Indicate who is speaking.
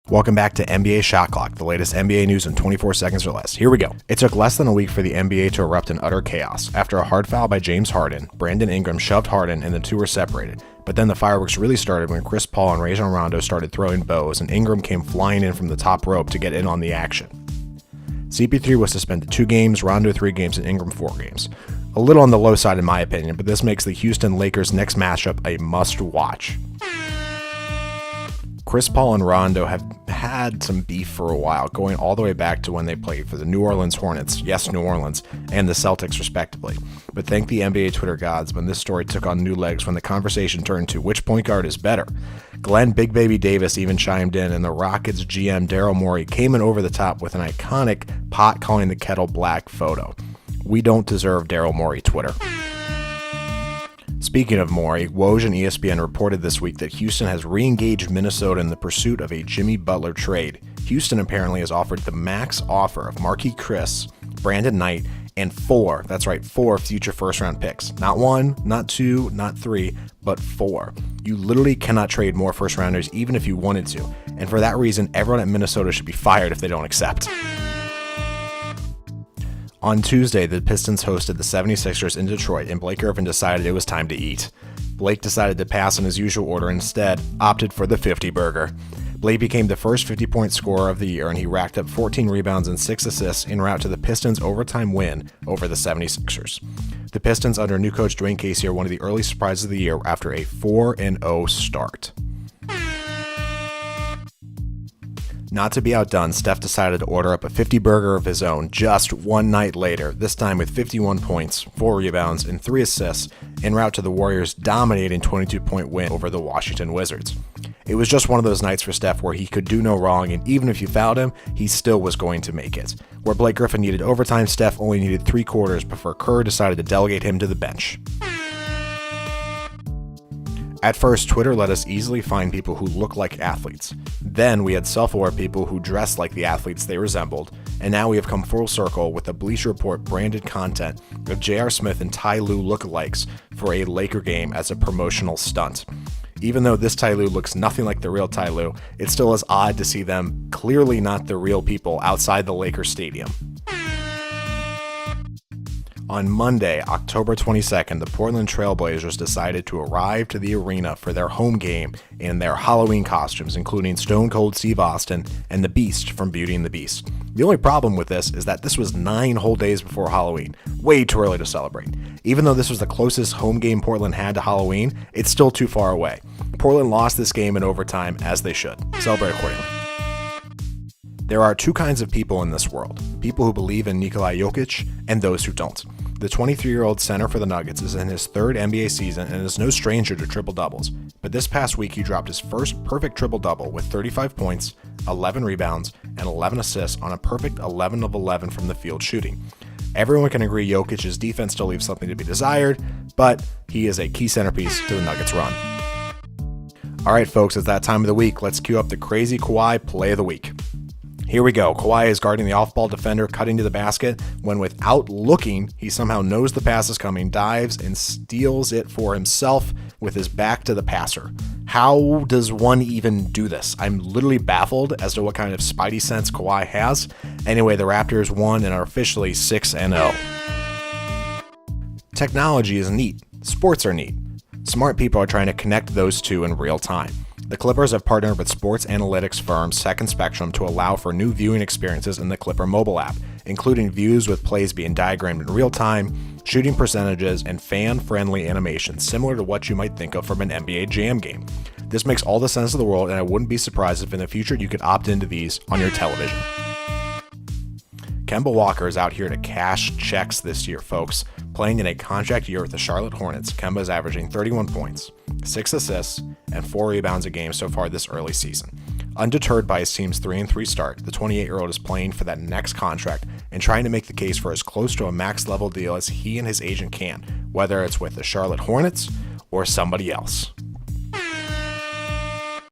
Speaker 1: Welcome back to NBA Shot Clock, the latest NBA news in 24 seconds or less. Here we go. It took less than a week for the NBA to erupt in utter chaos. After a hard foul by James Harden, Brandon Ingram shoved Harden and the two were separated. But then the fireworks really started when Chris Paul and Rajon Rondo started throwing bows and Ingram came flying in from the top rope to get in on the action. CP3 was suspended 2 games, Rondo 3 games, and Ingram 4 games. A little on the low side in my opinion, but this makes the Houston Lakers' next matchup a must-watch. Chris Paul and Rondo have had some beef for a while, going all the way back to when they played for the New Orleans Hornets, yes, New Orleans, and the Celtics respectively. But thank the NBA Twitter gods when this story took on new legs when the conversation turned to which point guard is better. Glenn Big Baby Davis even chimed in, and the Rockets GM Daryl Morey came in over the top with an iconic pot calling the kettle black photo. We don't deserve Daryl Morey Twitter. Speaking of Morey, Woj and ESPN reported this week that Houston has re-engaged Minnesota in the pursuit of a Jimmy Butler trade. Houston apparently has offered the max offer of Marquise Chris, Brandon Knight, and 4 future first-round picks. Not 1, not 2, not 3, but 4. You literally cannot trade more first-rounders even if you wanted to, and for that reason, everyone at Minnesota should be fired if they don't accept. On Tuesday, the Pistons hosted the 76ers in Detroit, and Blake Griffin decided it was time to eat. Blake decided to pass on his usual order and instead opted for the 50 burger. Blake became the first 50-point scorer of the year, and he racked up 14 rebounds and 6 assists en route to the Pistons' overtime win over the 76ers. The Pistons under new coach Dwayne Casey are one of the early surprises of the year after a 4-0 start. Not to be outdone, Steph decided to order up a 50 burger of his own just one night later, this time with 51 points, 4 rebounds, and 3 assists, en route to the Warriors' dominating 22-point win over the Washington Wizards. It was just one of those nights for Steph where he could do no wrong, and even if you fouled him, he still was going to make it. Where Blake Griffin needed overtime, Steph only needed 3 quarters before Kerr decided to delegate him to the bench. At first, Twitter let us easily find people who look like athletes. Then we had self-aware people who dressed like the athletes they resembled, and now we have come full circle with the Bleacher Report branded content of J.R. Smith and Ty Lue lookalikes for a Laker game as a promotional stunt. Even though this Ty Lue looks nothing like the real Ty Lue, it still is odd to see them clearly not the real people outside the Lakers stadium. On Monday, October 22nd, the Portland Trailblazers decided to arrive to the arena for their home game in their Halloween costumes, including Stone Cold Steve Austin and the Beast from Beauty and the Beast. The only problem with this is that this was 9 whole days before Halloween, way too early to celebrate. Even though this was the closest home game Portland had to Halloween, it's still too far away. Portland lost this game in overtime, as they should. Celebrate accordingly. There are 2 kinds of people in this world, people who believe in Nikola Jokic and those who don't. The 23-year-old center for the Nuggets is in his 3rd NBA season and is no stranger to triple-doubles, but this past week he dropped his first perfect triple-double with 35 points, 11 rebounds, and 11 assists on a perfect 11 of 11 from the field shooting. Everyone can agree Jokic's defense still leaves something to be desired, but he is a key centerpiece to the Nuggets' run. Alright folks, it's that time of the week. Let's cue up the crazy Kawhi play of the week. Here we go. Kawhi is guarding the off-ball defender, cutting to the basket, when without looking, he somehow knows the pass is coming, dives, and steals it for himself with his back to the passer. How does one even do this? I'm literally baffled as to what kind of spidey sense Kawhi has. Anyway, the Raptors won and are officially 6-0. Technology is neat. Sports are neat. Smart people are trying to connect those two in real time. The Clippers have partnered with sports analytics firm Second Spectrum to allow for new viewing experiences in the Clipper mobile app, including views with plays being diagrammed in real time, shooting percentages, and fan-friendly animations similar to what you might think of from an NBA Jam game. This makes all the sense of the world, and I wouldn't be surprised if in the future you could opt into these on your television. Kemba Walker is out here to cash checks this year, folks. Playing in a contract year with the Charlotte Hornets, Kemba is averaging 31 points, 6 assists, and 4 rebounds a game so far this early season. Undeterred by his team's 3-3 start, the 28-year-old is playing for that next contract and trying to make the case for as close to a max-level deal as he and his agent can, whether it's with the Charlotte Hornets or somebody else.